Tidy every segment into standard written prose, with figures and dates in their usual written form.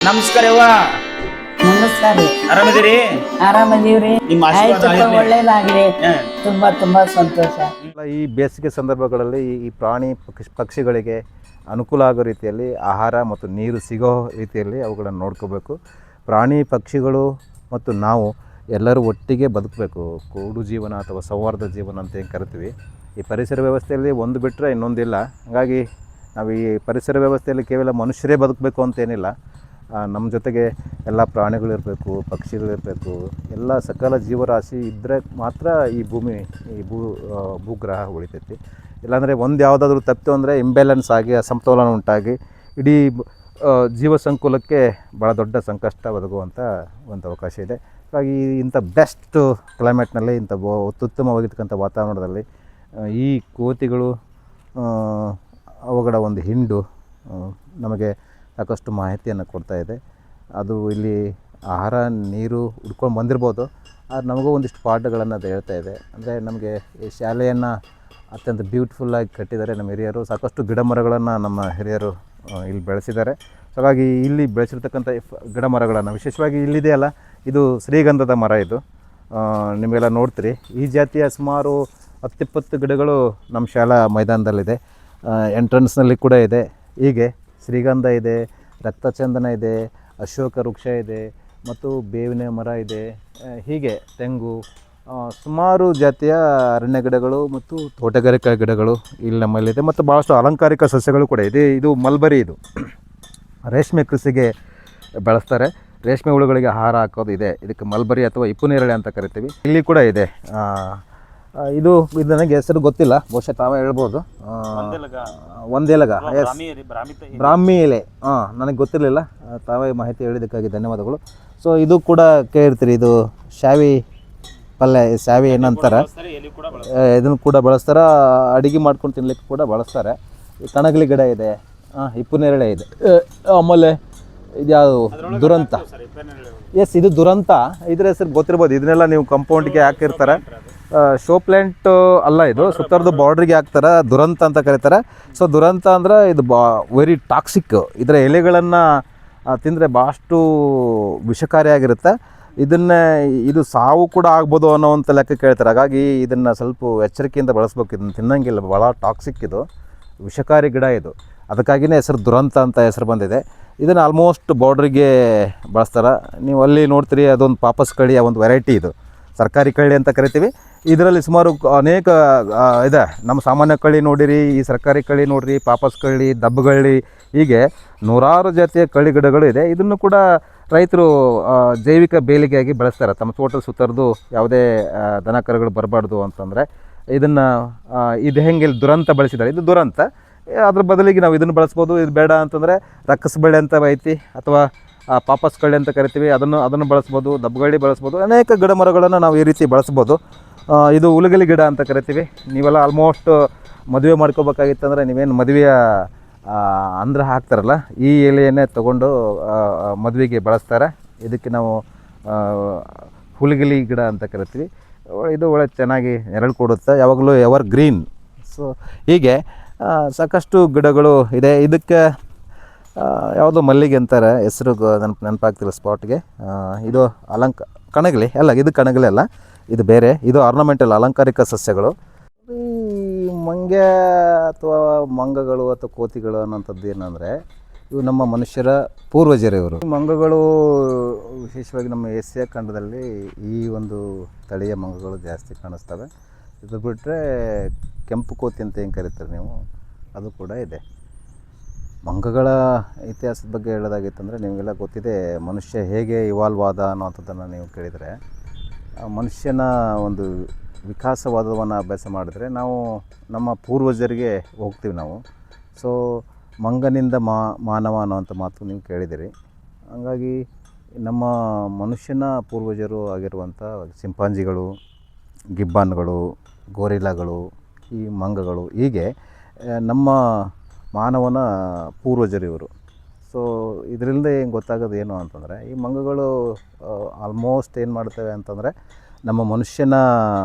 ನಮಸ್ಕಾರ ಅವ್ವ. ನಮಸ್ಕಾರ ರೀ. ಆರಾಮದಿರಿ? ಆರಾಮದೀವ್ರಿ. ನಿಮ್ಮ ಆಶೀರ್ವಾದ ಆಯ್ತಪ್ಪ, ಆಗಿರ್ಲಿ. ಒಳ್ಳೇದಾಗ್ಲಿ. ತುಂಬಾ ತುಂಬಾ ಸಂತೋಷ. ಈ ಬೇಸಿಗೆ ಸಂದರ್ಭಗಳಲ್ಲಿ ಈ ಪ್ರಾಣಿ ಪಕ್ಷಿಗಳಿಗೆ ಅನುಕೂಲ ಆಗೋ ರೀತಿಯಲ್ಲಿ ಆಹಾರ ಮತ್ತು ನೀರು ಸಿಗೋ ರೀತಿಯಲ್ಲಿ ಅವುಗಳನ್ನು ನೋಡ್ಕೋಬೇಕು. ಪ್ರಾಣಿ ಪಕ್ಷಿಗಳು ಮತ್ತು ನಾವು ಎಲ್ಲರೂ ಒಟ್ಟಿಗೆ ಬದುಕಬೇಕು. ಕೂಡು ಜೀವನ ಅಥವಾ ಸೌಹಾರ್ದ ಜೀವನ ಅಂತ ಏನು ಕರಿತೀವಿ. ಈ ಪರಿಸರ ವ್ಯವಸ್ಥೆಯಲ್ಲಿ ಒಂದು ಬಿಟ್ಟರೆ ಇನ್ನೊಂದಿಲ್ಲ. ಹಾಗಾಗಿ ನಾವು ಈ ಪರಿಸರ ವ್ಯವಸ್ಥೆಯಲ್ಲಿ ಕೇವಲ ಮನುಷ್ಯರೇ ಬದುಕಬೇಕು ಅಂತೇನಿಲ್ಲ. ನಮ್ಮ ಜೊತೆಗೆ ಎಲ್ಲ ಪ್ರಾಣಿಗಳಿರಬೇಕು, ಪಕ್ಷಿಗಳಿರಬೇಕು, ಎಲ್ಲ ಸಕಲ ಜೀವರಾಶಿ ಇದ್ದರೆ ಮಾತ್ರ ಈ ಭೂಮಿ, ಈ ಭೂಗ್ರಹ ಉಳಿತೈತಿ. ಇಲ್ಲಾಂದರೆ ಒಂದು ಯಾವುದಾದ್ರೂ ತಪ್ಪಿತು ಅಂದರೆ ಇಂಬ್ಯಾಲೆನ್ಸ್ ಆಗಿ, ಅಸಮತೋಲನ ಉಂಟಾಗಿ ಇಡೀ ಜೀವ ಸಂಕುಲಕ್ಕೆ ಭಾಳ ದೊಡ್ಡ ಸಂಕಷ್ಟ ಒದಗುವಂಥ ಒಂದು ಅವಕಾಶ ಇದೆ. ಹಾಗಾಗಿ ಇಂಥ ಬೆಸ್ಟ್ ಕ್ಲೈಮೇಟ್ನಲ್ಲಿ, ಇಂಥ ಅತ್ಯುತ್ತಮವಾಗಿರ್ತಕ್ಕಂಥ ವಾತಾವರಣದಲ್ಲಿ ಈ ಕೋತಿಗಳು, ಅವುಗಳ ಒಂದು ಹಿಂಡು ನಮಗೆ ಸಾಕಷ್ಟು ಮಾಹಿತಿಯನ್ನು ಕೊಡ್ತಾಯಿದೆ. ಅದು ಇಲ್ಲಿ ಆಹಾರ ನೀರು ಹುಡ್ಕೊಂಡು ಬಂದಿರ್ಬೋದು, ಆದರೆ ನಮಗೂ ಒಂದಿಷ್ಟು ಪಾಠಗಳನ್ನು ಅದು ಹೇಳ್ತಾಯಿದೆ. ಅಂದರೆ ನಮಗೆ ಈ ಶಾಲೆಯನ್ನು ಅತ್ಯಂತ ಬ್ಯೂಟಿಫುಲ್ಲಾಗಿ ಕಟ್ಟಿದ್ದಾರೆ ನಮ್ಮ ಹಿರಿಯರು. ಸಾಕಷ್ಟು ಗಿಡ ಮರಗಳನ್ನು ನಮ್ಮ ಹಿರಿಯರು ಇಲ್ಲಿ ಬೆಳೆಸಿದ್ದಾರೆ. ಹಾಗಾಗಿ ಇಲ್ಲಿ ಬೆಳೆಸಿರ್ತಕ್ಕಂಥ ಗಿಡ ಮರಗಳನ್ನು, ವಿಶೇಷವಾಗಿ ಇಲ್ಲಿದೆಯಲ್ಲ, ಇದು ಶ್ರೀಗಂಧದ ಮರ. ಇದು ನಿಮಗೆಲ್ಲ ನೋಡ್ತೀರಿ. ಈ ಜಾತಿಯ ಸುಮಾರು 10-20 ಗಿಡಗಳು ನಮ್ಮ ಶಾಲಾ ಮೈದಾನದಲ್ಲಿದೆ. ಎಂಟ್ರೆನ್ಸ್ನಲ್ಲಿ ಕೂಡ ಇದೆ. ಹೀಗೆ ಶ್ರೀಗಂಧ ಇದೆ, ರಕ್ತಚಂದನ ಇದೆ, ಅಶೋಕ ವೃಕ್ಷ ಇದೆ, ಮತ್ತು ಬೇವಿನ ಮರ ಇದೆ. ಹೀಗೆ ತೆಂಗು, ಸುಮಾರು ಜಾತಿಯ ಅರಣ್ಯ ಗಿಡಗಳು ಮತ್ತು ತೋಟಗಾರಿಕಾ ಗಿಡಗಳು ಇಲ್ಲಿ ನಮ್ಮಲ್ಲಿದೆ. ಮತ್ತು ಭಾಳಷ್ಟು ಅಲಂಕಾರಿಕ ಸಸ್ಯಗಳು ಕೂಡ ಇದೆ. ಇದು ಮಲ್ಬರಿ. ಇದು ರೇಷ್ಮೆ ಕೃಷಿಗೆ ಬಳಸ್ತಾರೆ. ರೇಷ್ಮೆ ಹುಳುಗಳಿಗೆ ಆಹಾರ ಹಾಕೋದು ಇದೆ. ಇದಕ್ಕೆ ಮಲ್ಬರಿ ಅಥವಾ ಇಪ್ಪುನೇರಳೆ ಅಂತ ಕರಿತೀವಿ. ಇಲ್ಲಿ ಕೂಡ ಇದೆ. ಇದು ನನಗೆ ಹೆಸರು ಗೊತ್ತಿಲ್ಲ, ಬಹುಶಃ ತಾವೇ ಹೇಳ್ಬೋದು. ಒಂದೇಲಗ, ಎಸ್, ಬ್ರಾಹ್ಮಿ ಎಲೆ. ನನಗೆ ಗೊತ್ತಿರಲಿಲ್ಲ. ತಾವೇ ಮಾಹಿತಿ ಹೇಳಿದ್ದಕ್ಕಾಗಿ ಧನ್ಯವಾದಗಳು. ಸೊ ಇದು ಕೂಡ ಕೇಳಿರ್ತೀರಿ, ಇದು ಶಾವಿ ಪಲ್ಯ, ಶಾವಿ ಏನಂತಾರೆ, ಇದನ್ನು ಕೂಡ ಬಳಸ್ತಾರೆ. ಅಡುಗೆ ಮಾಡ್ಕೊಂಡು ತಿನ್ಲಿಕ್ಕೆ ಕೂಡ ಬಳಸ್ತಾರೆ. ಕಣಗಲಿ ಗಿಡ ಇದೆ, ಇಪ್ಪುನೇರಳೆ ಇದೆ. ಆಮೇಲೆ ಇದ್ಯಾವುದು ದುರಂತ. ಎಸ್, ಇದು ದುರಂತ. ಇದರ ಹೆಸರು ಗೊತ್ತಿರ್ಬೋದು. ಇದನ್ನೆಲ್ಲ ನೀವು ಕಂಪೌಂಡ್ಗೆ ಹಾಕಿರ್ತಾರೆ. ಶೋ ಪ್ಲ್ಯಾಂಟ್ ಅಲ್ಲ, ಇದು ಸುತ್ತರದ ಬಾರ್ಡ್ರಿಗೆ ಹಾಕ್ತಾರೆ. ದುರಂತ ಅಂತ ಕರೀತಾರೆ. ಸೊ ದುರಂತ ಅಂದರೆ ಇದು ವೆರಿ ಟಾಕ್ಸಿಕ್. ಇದರ ಎಲೆಗಳನ್ನು ತಿಂದರೆ ಭಾಳಷ್ಟು ವಿಷಕಾರಿಯಾಗಿರುತ್ತೆ. ಇದು ಸಾವು ಕೂಡ ಆಗ್ಬೋದು ಅನ್ನೋವಂಥ ಲೆಕ್ಕ ಹೇಳ್ತಾರೆ. ಹಾಗಾಗಿ ಇದನ್ನು ಸ್ವಲ್ಪ ಎಚ್ಚರಿಕೆಯಿಂದ ಬಳಸ್ಬೇಕು. ಇದನ್ನು ತಿನ್ನಂಗಿಲ್ಲ, ಭಾಳ ಟಾಕ್ಸಿಕ್, ಇದು ವಿಷಕಾರಿ ಗಿಡ. ಇದು ಅದಕ್ಕಾಗಿಯೇ ಹೆಸರು ದುರಂತ ಅಂತ ಹೆಸರು ಬಂದಿದೆ. ಇದನ್ನು ಆಲ್ಮೋಸ್ಟ್ ಬಾರ್ಡ್ರಿಗೆ ಬಳಸ್ತಾರೆ. ನೀವು ಅಲ್ಲಿ ನೋಡ್ತೀರಿ, ಅದೊಂದು ಪಾಪಸ್ ಕಳ್ಳಿ, ಒಂದು ವೆರೈಟಿ. ಇದು ಸರ್ಕಾರಿ ಕಳ್ಳಿ ಅಂತ ಕರಿತೀವಿ. ಇದರಲ್ಲಿ ಸುಮಾರು ಅನೇಕ ಇದೆ. ನಮ್ಮ ಸಾಮಾನ್ಯ ಕಳ್ಳಿ ನೋಡಿರಿ, ಈ ಸರ್ಕಾರಿ ಕಳ್ಳಿ ನೋಡಿರಿ, ಪಾಪಸ್ ಕಳ್ಳಿ, ದಬ್ಬಗಳ್ಳಿ, ಹೀಗೆ ನೂರಾರು ಜಾತಿಯ ಕಳ್ಳಿ ಗಿಡಗಳು ಇದೆ. ಇದನ್ನು ಕೂಡ ರೈತರು ಜೈವಿಕ ಬೇಲಿಗೆಯಾಗಿ ಬೆಳೆಸ್ತಾರೆ. ತಮ್ಮ ತೋಟದ ಸುತ್ತರದು ಯಾವುದೇ ದನ ಕರುಗಳು ಬರಬಾರ್ದು ಅಂತಂದರೆ ಇದನ್ನು ಇದು ಹೆಂಗೆ ದುರಂತ ಬಳಸಿದ್ದಾರೆ. ಇದು ದುರಂತ. ಅದ್ರ ಬದಲಿಗೆ ನಾವು ಇದನ್ನು ಬಳಸ್ಬೋದು. ಇದು ಬೇಡ ಅಂತಂದರೆ ರಕ್ಕಸ್ ಬಳ್ಳಿ ಅಂತ ಐತಿ, ಅಥವಾ ಪಾಪಸ್ ಕಳ್ಳಿ ಅಂತ ಕರಿತೀವಿ, ಅದನ್ನು ಬಳಸ್ಬೋದು. ದಬ್ಬಗಳ್ಳಿ ಬಳಸ್ಬೋದು. ಅನೇಕ ಗಿಡ ಮರಗಳನ್ನು ನಾವು ಈ ರೀತಿ ಬಳಸ್ಬೋದು. ಇದು ಉಲಗಲಿ ಗಿಡ ಅಂತ ಕರಿತೀವಿ. ನೀವೆಲ್ಲ ಆಲ್ಮೋಸ್ಟ್ ಮದುವೆ ಮಾಡ್ಕೋಬೇಕಾಗಿತ್ತಂದರೆ, ನೀವೇನು ಮದುವೆಯ ಅಂದ್ರೆ ಹಾಕ್ತಾರಲ್ಲ, ಈ ಎಲೆಯನ್ನೇ ತೊಗೊಂಡು ಮದುವೆಗೆ ಬಳಸ್ತಾರೆ. ಇದಕ್ಕೆ ನಾವು ಹುಲಗಲಿ ಗಿಡ ಅಂತ ಕರಿತೀವಿ. ಇದು ಒಳ್ಳೆ ಚೆನ್ನಾಗಿ ನೆರಳು ಕೊಡುತ್ತೆ, ಯಾವಾಗಲೂ ಎವರ್ ಗ್ರೀನ್. ಸೊ ಹೀಗೆ ಸಾಕಷ್ಟು ಗಿಡಗಳು ಇದೆ. ಇದಕ್ಕೆ ಯಾವುದೋ ಮಲ್ಲಿಗೆ ಅಂತಾರೆ, ಹೆಸರು ನೆನಪಾಗ್ತಿಲ್ಲ ಸ್ಪಾಟ್ಗೆ. ಇದು ಕಣಗಲಿ ಅಲ್ಲ, ಇದು ಕಣಗಲಿ ಅಲ್ಲ, ಇದು ಬೇರೆ. ಇದು ಆರ್ನಮೆಂಟಲ್, ಅಲಂಕಾರಿಕ ಸಸ್ಯಗಳು. ಈ ಮಂಗ ಅಥವಾ ಮಂಗಗಳು ಅಥವಾ ಕೋತಿಗಳು ಅನ್ನೋಂಥದ್ದು ಏನಂದರೆ, ಇವು ನಮ್ಮ ಮನುಷ್ಯರ ಪೂರ್ವಜರು. ಇವರು ಮಂಗಗಳು ವಿಶೇಷವಾಗಿ ನಮ್ಮ ಏಷ್ಯಾ ಖಂಡದಲ್ಲಿ ಈ ಒಂದು ತಳಿಯ ಮಂಗಗಳು ಜಾಸ್ತಿ ಕಾಣಿಸ್ತವೆ. ಇದು ಬಿಟ್ಟರೆ ಕೆಂಪು ಕೋತಿ ಅಂತ ಏನು ಕರೀತಾರೆ ನೀವು, ಅದು ಕೂಡ ಇದೆ. ಮಂಗಗಳ ಇತಿಹಾಸದ ಬಗ್ಗೆ ಹೇಳೋದಾಗಿತ್ತಂದರೆ, ನಿಮಗೆಲ್ಲ ಗೊತ್ತಿದೆ ಮನುಷ್ಯ ಹೇಗೆ ಇವಾಲ್ವ್ ಆದ ಅನ್ನೋವಂಥದ್ದನ್ನು ನೀವು ಕೇಳಿದರೆ, ಮನುಷ್ಯನ ಒಂದು ವಿಕಾಸವಾದವನ್ನು ಅಭ್ಯಾಸ ಮಾಡಿದರೆ ನಾವು ನಮ್ಮ ಪೂರ್ವಜರಿಗೆ ಹೋಗ್ತೀವಿ ನಾವು. ಸೊ ಮಂಗನಿಂದ ಮಾನವ ಅನ್ನೋವಂಥ ಮಾತು ನೀವು ಕೇಳಿದಿರಿ. ಹಾಗಾಗಿ ನಮ್ಮ ಮನುಷ್ಯನ ಪೂರ್ವಜರು ಆಗಿರುವಂಥ ಚಿಂಪಾಂಜಿಗಳು, ಗಿಬ್ಬನ್ಗಳು, ಗೋರಿಲಾಗಳು, ಈ ಮಂಗಗಳು, ಹೀಗೆ ನಮ್ಮ ಮಾನವನ ಪೂರ್ವಜರು ಇವರು. ಸೊ ಇದರಿಂದ ಏನು ಗೊತ್ತಾಗೋದು ಏನು ಅಂತಂದರೆ, ಈ ಮಂಗಗಳು ಆಲ್ಮೋಸ್ಟ್ ಏನು ಮಾಡ್ತವೆ ಅಂತಂದರೆ, ನಮ್ಮ ಮನುಷ್ಯನ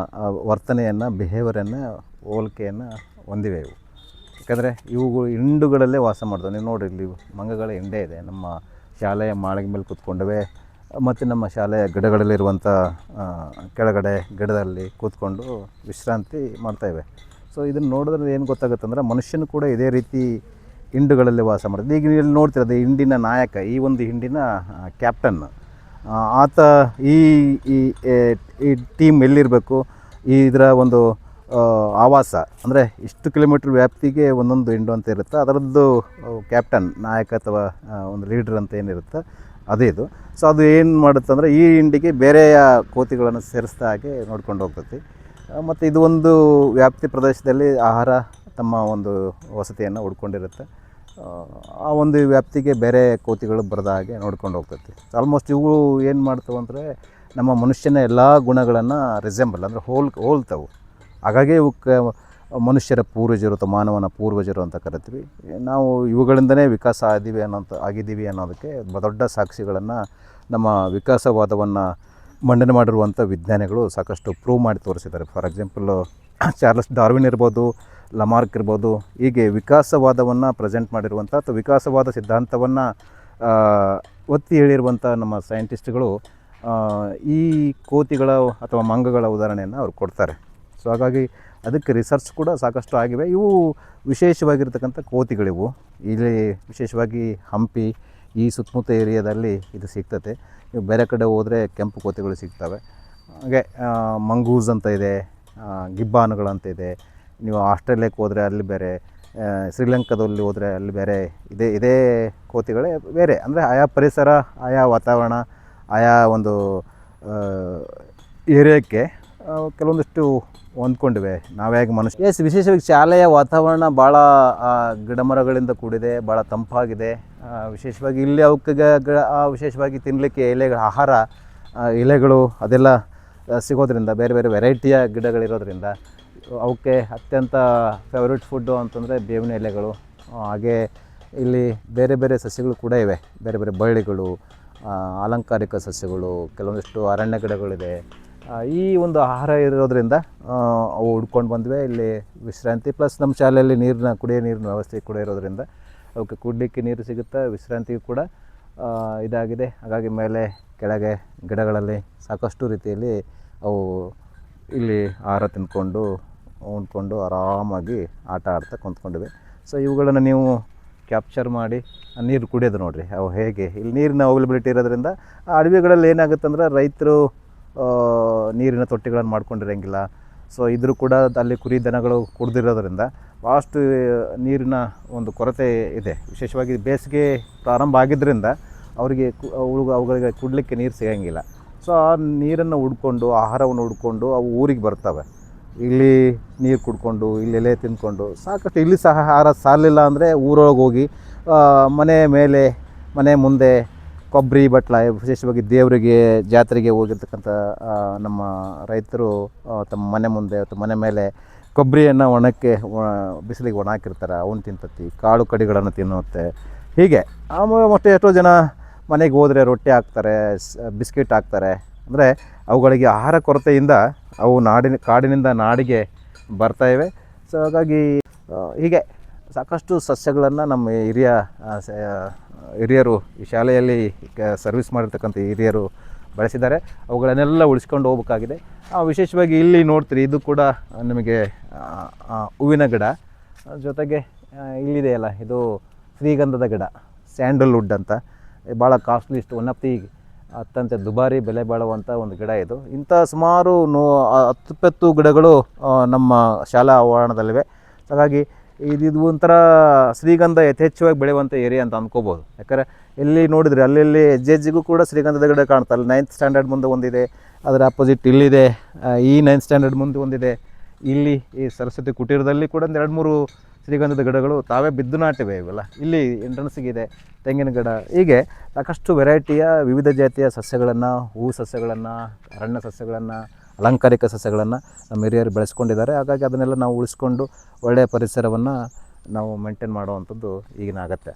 ವರ್ತನೆಯನ್ನು, ಬಿಹೇವಿಯರನ್ನು, ಹೋಲಿಕೆಯನ್ನು ಹೊಂದಿವೆ ಇವು. ಯಾಕಂದರೆ ಇವುಗಳು ಹಿಂಡುಗಳಲ್ಲೇ ವಾಸ ಮಾಡ್ತವೆ. ನೀವು ನೋಡಿರಿ, ಇಲ್ಲಿ ಮಂಗಗಳ ಹಿಂಡೆ ಇದೆ. ನಮ್ಮ ಶಾಲೆಯ ಮಾಳಿಗೆ ಮೇಲೆ ಕೂತ್ಕೊಂಡವೆ ಮತ್ತು ನಮ್ಮ ಶಾಲೆಯ ಗಿಡಗಳಲ್ಲಿರುವಂಥ ಕೆಳಗಡೆ ಗಿಡದಲ್ಲಿ ಕೂತ್ಕೊಂಡು ವಿಶ್ರಾಂತಿ ಮಾಡ್ತಾಯಿವೆ. ಸೊ ಇದನ್ನು ನೋಡಿದ್ರೆ ಏನು ಗೊತ್ತಾಗುತ್ತಂದ್ರೆ ಮನುಷ್ಯನು ಕೂಡ ಇದೇ ರೀತಿ ಹಿಂಡುಗಳಲ್ಲಿ ವಾಸ ಮಾಡ್ತಾರೆ. ಈಗ ನೀವು ನೋಡ್ತಿರೋದು ಹಿಂಡಿನ ನಾಯಕ, ಈ ಒಂದು ಹಿಂಡಿನ ಕ್ಯಾಪ್ಟನ್, ಆತ ಈ ಈ ಈ ಟೀಮ್ ಎಲ್ಲಿರಬೇಕು, ಇದರ ಒಂದು ಆವಾಸ ಅಂದರೆ ಇಷ್ಟು ಕಿಲೋಮೀಟ್ರ್ ವ್ಯಾಪ್ತಿಗೆ ಒಂದೊಂದು ಹಿಂಡು ಅಂತ ಇರುತ್ತೆ, ಅದರದ್ದು ಕ್ಯಾಪ್ಟನ್ ನಾಯಕ ಅಥವಾ ಒಂದು ಲೀಡ್ರ್ ಅಂತ ಏನಿರುತ್ತೆ ಅದೇ ಇದು. ಸೊ ಅದು ಏನು ಮಾಡುತ್ತೆ ಅಂದರೆ ಈ ಹಿಂಡಿಗೆ ಬೇರೆಯ ಕೋತಿಗಳನ್ನು ಸೇರಿಸ್ದ ಹಾಗೆ ನೋಡ್ಕೊಂಡು ಹೋಗ್ತೈತಿ. ಮತ್ತು ಇದು ಒಂದು ವ್ಯಾಪ್ತಿ ಪ್ರದೇಶದಲ್ಲಿ ಆಹಾರ ತಮ್ಮ ಒಂದು ವಸತಿಯನ್ನು ಹುಡ್ಕೊಂಡಿರುತ್ತೆ. ಆ ಒಂದು ವ್ಯಾಪ್ತಿಗೆ ಬೇರೆ ಕೋತಿಗಳು ಬರದ ಹಾಗೆ ನೋಡ್ಕೊಂಡು ಹೋಗ್ತೈತಿ. ಆಲ್ಮೋಸ್ಟ್ ಇವು ಏನು ಮಾಡ್ತವೆ ಅಂದರೆ ನಮ್ಮ ಮನುಷ್ಯನ ಎಲ್ಲ ಗುಣಗಳನ್ನು ರಿಸೆಂಬಲ್ ಅಂದರೆ ಹೋಲ್ತವು. ಹಾಗಾಗಿ ಇವಕ್ಕೆ ಮನುಷ್ಯರ ಪೂರ್ವಜರು ಅಥವಾ ಮಾನವನ ಪೂರ್ವಜರು ಅಂತ ಕರಿತೀವಿ. ನಾವು ಇವುಗಳಿಂದನೇ ವಿಕಾಸ ಆಗಿದ್ದೀವಿ ಅನ್ನೋದಕ್ಕೆ ದೊಡ್ಡ ಸಾಕ್ಷಿಗಳನ್ನು ನಮ್ಮ ವಿಕಾಸವಾದವನ್ನು ಮಂಡನೆ ಮಾಡಿರುವಂಥ ವಿಜ್ಞಾನಿಗಳು ಸಾಕಷ್ಟು ಪ್ರೂವ್ ಮಾಡಿ ತೋರಿಸಿದ್ದಾರೆ. ಫಾರ್ ಎಕ್ಸಾಂಪಲ್ಲು ಚಾರ್ಲ್ಸ್ ಡಾರ್ವಿನ್ ಇರ್ಬೋದು, ಲಮಾರ್ಕ್ ಇರ್ಬೋದು, ಹೀಗೆ ವಿಕಾಸವಾದವನ್ನು ಪ್ರೆಸೆಂಟ್ ಮಾಡಿರುವಂಥ ಅಥವಾ ವಿಕಾಸವಾದ ಸಿದ್ಧಾಂತವನ್ನು ಒತ್ತಿ ಹೇಳಿರುವಂಥ ನಮ್ಮ ಸೈಂಟಿಸ್ಟ್ಗಳು ಈ ಕೋತಿಗಳ ಅಥವಾ ಮಂಗಗಳ ಉದಾಹರಣೆಯನ್ನು ಅವ್ರು ಕೊಡ್ತಾರೆ. ಸೊ ಹಾಗಾಗಿ ಅದಕ್ಕೆ ರಿಸರ್ಚ್ ಕೂಡ ಸಾಕಷ್ಟು ಆಗಿವೆ. ಇವು ವಿಶೇಷವಾಗಿರ್ತಕ್ಕಂಥ ಕೋತಿಗಳಿವು. ಇಲ್ಲಿ ವಿಶೇಷವಾಗಿ ಹಂಪಿ ಈ ಸುತ್ತಮುತ್ತ ಏರಿಯಾದಲ್ಲಿ ಇದು ಸಿಗ್ತದೆ. ನೀವು ಬೇರೆ ಕಡೆ ಹೋದರೆ ಕೆಂಪು ಕೋತಿಗಳು ಸಿಗ್ತವೆ. ಹಾಗೆ ಮಂಗೂಸ್ ಅಂತ ಇದೆ, ಗಿಬ್ಬಾನುಗಳಂತ ಇದೆ. ನೀವು ಆಸ್ಟ್ರೇಲಿಯಾಕ್ಕೆ ಹೋದರೆ ಅಲ್ಲಿ ಬೇರೆ, ಶ್ರೀಲಂಕಾದಲ್ಲಿ ಹೋದರೆ ಅಲ್ಲಿ ಬೇರೆ. ಇದೇ ಕೋತಿಗಳೇ ಬೇರೆ. ಅಂದರೆ ಆಯಾ ಪರಿಸರ, ಆಯಾ ವಾತಾವರಣ, ಆಯಾ ಒಂದು ಏರಿಯಾಕ್ಕೆ ಕೆಲವೊಂದಿಷ್ಟು ಹೊಂದ್ಕೊಂಡಿವೆ. ನಾವ್ಯಾಗ ಮನುಷ್ಯ ವಿಶೇಷವಾಗಿ ಶಾಲೆಯ ವಾತಾವರಣ ಭಾಳ ಗಿಡಮರಗಳಿಂದ ಕೂಡಿದೆ, ಭಾಳ ತಂಪಾಗಿದೆ. ವಿಶೇಷವಾಗಿ ಇಲ್ಲಿ ಅವಕ್ಕೆ ವಿಶೇಷವಾಗಿ ತಿನ್ನಲಿಕ್ಕೆ ಆಹಾರ ಎಲೆಗಳು ಅದೆಲ್ಲ ಸಿಗೋದ್ರಿಂದ, ಬೇರೆ ಬೇರೆ ವೆರೈಟಿಯ ಗಿಡಗಳಿರೋದ್ರಿಂದ ಅವಕ್ಕೆ ಅತ್ಯಂತ ಫೇವ್ರೇಟ್ ಫುಡ್ಡು ಅಂತಂದರೆ ಬೇವಿನ ಎಲೆಗಳು. ಹಾಗೆ ಇಲ್ಲಿ ಬೇರೆ ಬೇರೆ ಸಸ್ಯಗಳು ಕೂಡ ಇವೆ, ಬೇರೆ ಬೇರೆ ಬಳ್ಳಿಗಳು, ಅಲಂಕಾರಿಕ ಸಸ್ಯಗಳು, ಕೆಲವೊಂದಿಷ್ಟು ಅರಣ್ಯ ಗಿಡಗಳಿದೆ. ಈ ಒಂದು ಆಹಾರ ಇರೋದರಿಂದ ಅವು ಹುಡ್ಕೊಂಡು ಬಂದ್ವಿ. ಇಲ್ಲಿ ವಿಶ್ರಾಂತಿ ಪ್ಲಸ್ ನಮ್ಮ ಶಾಲೆಯಲ್ಲಿ ಕುಡಿಯೋ ನೀರಿನ ವ್ಯವಸ್ಥೆ ಕೂಡ ಇರೋದರಿಂದ ಅವಕ್ಕೆ ಕುಡಲಿಕ್ಕೆ ನೀರು ಸಿಗುತ್ತೆ, ವಿಶ್ರಾಂತಿಗೂ ಕೂಡ ಇದಾಗಿದೆ. ಹಾಗಾಗಿ ಮೇಲೆ ಕೆಳಗೆ ಗಿಡಗಳಲ್ಲಿ ಸಾಕಷ್ಟು ರೀತಿಯಲ್ಲಿ ಅವು ಇಲ್ಲಿ ಆಹಾರ ತಿಂದ್ಕೊಂಡು ಉಂಡ್ಕೊಂಡು ಆರಾಮಾಗಿ ಆಟ ಆಡ್ತಾ ಕುಂತ್ಕೊಂಡಿವೆ. ಸೊ ಇವುಗಳನ್ನು ನೀವು ಕ್ಯಾಪ್ಚರ್ ಮಾಡಿ ನೀರು ಕುಡಿಯೋದು ನೋಡಿರಿ ಅವು ಹೇಗೆ. ಇಲ್ಲಿ ನೀರಿನ ಅವೈಲಬಿಲಿಟಿ ಇರೋದ್ರಿಂದ ಅಡವಿಗಳಲ್ಲಿ ಏನಾಗುತ್ತೆ ಅಂದರೆ ರೈತರು ನೀರಿನ ತೊಟ್ಟಿಗಳನ್ನು ಮಾಡ್ಕೊಂಡಿರೋಂಗಿಲ್ಲ. ಸೊ ಇದ್ರೂ ಕೂಡ ಅಲ್ಲಿ ಕುರಿ ದನಗಳು ಕುಡ್ದಿರೋದ್ರಿಂದ ಭಾಳಷ್ಟು ನೀರಿನ ಒಂದು ಕೊರತೆ ಇದೆ. ವಿಶೇಷವಾಗಿ ಬೇಸಿಗೆ ಪ್ರಾರಂಭ ಆಗಿದ್ದರಿಂದ ಅವರಿಗೆ ಅವುಗಳಿಗೆ ಕುಡಲಿಕ್ಕೆ ನೀರು ಸಿಗೋಂಗಿಲ್ಲ. ಸೊ ಆ ನೀರನ್ನು ಹುಡ್ಕೊಂಡು, ಆಹಾರವನ್ನು ಹುಡ್ಕೊಂಡು ಅವು ಊರಿಗೆ ಬರ್ತವೆ. ಇಲ್ಲಿ ನೀರು ಕುಡ್ಕೊಂಡು, ಇಲ್ಲಿ ಎಲೆ ತಿಂದ್ಕೊಂಡು ಸಾಕಷ್ಟು ಇಲ್ಲಿ ಸಹ ಆಹಾರ ಸಾಲಿಲ್ಲ ಅಂದರೆ ಊರೊಳಗೆ ಹೋಗಿ ಮನೆ ಮೇಲೆ, ಮನೆ ಮುಂದೆ ಕೊಬ್ಬರಿ ಬಟ್ಲ, ವಿಶೇಷವಾಗಿ ದೇವರಿಗೆ ಜಾತ್ರೆಗೆ ಹೋಗಿರ್ತಕ್ಕಂಥ ನಮ್ಮ ರೈತರು ತಮ್ಮ ಮನೆ ಮುಂದೆ ಅಥವಾ ಮನೆ ಮೇಲೆ ಕೊಬ್ಬರಿಯನ್ನು ಬಿಸಿಲಿಗೆ ಒಣ ಹಾಕಿರ್ತಾರೆ. ಅವನ್ನ ತಿಂತತಿ, ಕಾಳು ಕಡಿಗಳನ್ನು ತಿನ್ನುತ್ತೆ. ಹೀಗೆ ಮತ್ತು ಎಷ್ಟೋ ಜನ ಮನೆಗೆ ಹೋದರೆ ರೊಟ್ಟಿ ಹಾಕ್ತಾರೆ, ಬಿಸ್ಕೆಟ್ ಹಾಕ್ತಾರೆ. ಅಂದರೆ ಅವುಗಳಿಗೆ ಆಹಾರ ಕೊರತೆಯಿಂದ ಅವು ಕಾಡಿನಿಂದ ನಾಡಿಗೆ ಬರ್ತಾಯಿವೆ. ಸೊ ಹಾಗಾಗಿ ಹೀಗೆ ಸಾಕಷ್ಟು ಸಸ್ಯಗಳನ್ನು ನಮ್ಮ ಹಿರಿಯರು ಈ ಶಾಲೆಯಲ್ಲಿ ಸರ್ವಿಸ್ ಮಾಡಿರ್ತಕ್ಕಂಥ ಹಿರಿಯರು ಬೆಳೆಸಿದ್ದಾರೆ. ಅವುಗಳನ್ನೆಲ್ಲ ಉಳಿಸ್ಕೊಂಡು ಹೋಗ್ಬೇಕಾಗಿದೆ. ವಿಶೇಷವಾಗಿ ಇಲ್ಲಿ ನೋಡ್ತೀರಿ, ಇದು ಕೂಡ ನಿಮಗೆ ಹೂವಿನ ಗಿಡ, ಜೊತೆಗೆ ಇಲ್ಲಿದೆಯಲ್ಲ ಇದು ಶ್ರೀಗಂಧದ ಗಿಡ, ಸ್ಯಾಂಡಲ್ವುಡ್ ಅಂತ. ಭಾಳ ಕಾಸ್ಟ್ಲಿಸ್ಟ್, ಒನ್ ಆಫ್ ದಿ ಅತ್ಯಂತ ದುಬಾರಿ ಬೆಲೆ ಬಾಳುವಂಥ ಒಂದು ಗಿಡ ಇದು. ಇಂಥ ಸುಮಾರು 10-20 ಗಿಡಗಳು ನಮ್ಮ ಶಾಲಾ ಆವರಣದಲ್ಲಿವೆ. ಹಾಗಾಗಿ ಇದು ಒಂಥರ ಶ್ರೀಗಂಧ ಯಥೇಚ್ಛವಾಗಿ ಬೆಳೆಯುವಂಥ ಏರಿಯಾ ಅಂತ ಅಂದ್ಕೋಬೋದು. ಯಾಕಂದರೆ ಎಲ್ಲಿ ನೋಡಿದರೆ ಅಲ್ಲಿ ಹೆಜ್ಜೆಗೂ ಕೂಡ ಶ್ರೀಗಂಧದ ಗಿಡ ಕಾಣ್ತಾ. ಅಲ್ಲಿ 9th ಸ್ಟ್ಯಾಂಡರ್ಡ್ ಮುಂದೆ ಒಂದಿದೆ, ಅದರ ಅಪೋಸಿಟ್ ಇಲ್ಲಿದೆ, ಈ 9th ಸ್ಟ್ಯಾಂಡರ್ಡ್ ಮುಂದೆ ಒಂದಿದೆ. ಇಲ್ಲಿ ಈ ಸರಸ್ವತಿ ಕುಟೀರದಲ್ಲಿ ಕೂಡ 2-3 ಶ್ರೀಗಂಧದ ಗಿಡಗಳು ತಾವೇ ಬಿದ್ದು ನಾಟಿವೆ. ಇವೆಲ್ಲ ಇಲ್ಲಿ ಎಂಟ್ರನ್ಸಿಗಿದೆ, ತೆಂಗಿನ ಗಿಡ. ಹೀಗೆ ಸಾಕಷ್ಟು ವೆರೈಟಿಯ ವಿವಿಧ ಜಾತಿಯ ಸಸ್ಯಗಳನ್ನು, ಹೂವು ಸಸ್ಯಗಳನ್ನು, ಅರಣ್ಯ ಸಸ್ಯಗಳನ್ನು, ಅಲಂಕಾರಿಕ ಸಸ್ಯಗಳನ್ನು ನಮ್ಮ ಹಿರಿಯರು ಬೆಳೆಸ್ಕೊಂಡಿದ್ದಾರೆ. ಹಾಗಾಗಿ ಅದನ್ನೆಲ್ಲ ನಾವು ಉಳಿಸ್ಕೊಂಡು ಒಳ್ಳೆಯ ಪರಿಸರವನ್ನು ನಾವು ಮೇಂಟೈನ್ ಮಾಡುವಂಥದ್ದು ಈಗಿನ ಅಗತ್ಯ.